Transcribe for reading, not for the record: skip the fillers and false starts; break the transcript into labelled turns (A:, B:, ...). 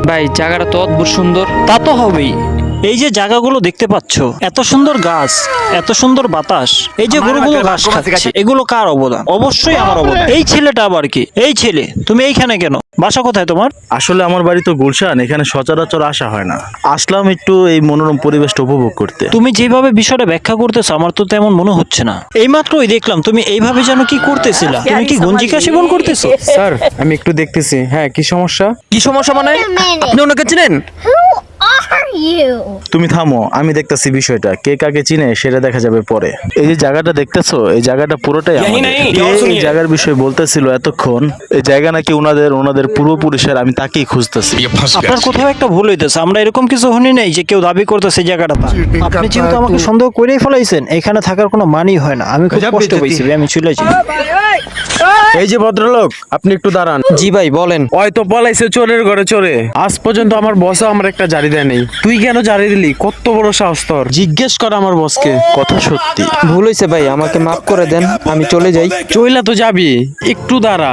A: ভাই জায়গাটা তো অদ্ভুত সুন্দর।
B: তা তো হবেই। এই যে জায়গাগুলো দেখতে পাচ্ছ, এত সুন্দর গাছ, এত সুন্দর বাতাস, এই যে গরুগুলো ঘাস খাচ্ছে, এগুলো কার অবদান? অবশ্যই আমার অবদান। এই ছেলেটা আবার কি? এই ছেলে, তুমি এইখানে কেন? বাসা কোথায় তোমার?
C: আসলে আমার বাড়ি তো গুলশান, এখানে সচরাচর আসা হয় না। আসলাম একটু এই মনোরম পরিবেশটা উপভোগ করতে।
B: তুমি যেভাবে বিষয়টা ব্যাখ্যা করতেছো আমার তো তেমন মনে হচ্ছে না। এইমাত্রই দেখলাম তুমি এইভাবে যেন কি করতেছিলা। তুমি কি গঞ্জিকা সেবন করতেছো?
D: স্যার আমি একটু দেখতেছি। হ্যাঁ, কি সমস্যা?
A: কি সমস্যা মানে? আপনি ওনাকে চিনেন?
E: Are you?
C: তুমি থামো, আমি দেখতেছি বিষয়টা। কে কাকে চিনে সেটা দেখা যাবে পরে। এই যে জায়গাটা দেখতেছো, এই জায়গাটা পুরোটাই আমাদের। কে এই জায়গার বিষয়ে বলতেছিল এতক্ষণ? এই জায়গা নাকি ওনাদের পূর্বপুরুষের, আমি তাকেই খুঁজতেছি।
B: আপনার কোথাও একটা ভুল হইতেছে। আমরা এরকম কিছু শুনি নাই যে কেউ দাবি করতেছে এই জায়গাটা তার। আপনি যেহেতু আমাকে সন্দেহ করেই ফেলাইছেন, এখানে থাকার কোনো মানেই হয় না। আমি খুব কষ্ট পেয়েছি, আমি চলে যাই।
D: এই যে ভদ্রলোক, আপনি একটু দাঁড়ান।
A: জি ভাই বলেন।
D: ওই তো পলাইছে চোরের ঘরে চোরে। আজ পর্যন্ত আমার বসও আমার একটা জারি দেয় নেই। তুই কেন জারি দিলি? কত বড় সাহস তোর? জিজ্ঞেস কর আমার বসকে।
C: কথা সত্যি।
A: ভুল হয়েছে ভাই, আমাকে মাফ করে দেন, আমি চলে যাই।
D: চইলা তো যাবি, একটু দাঁড়া।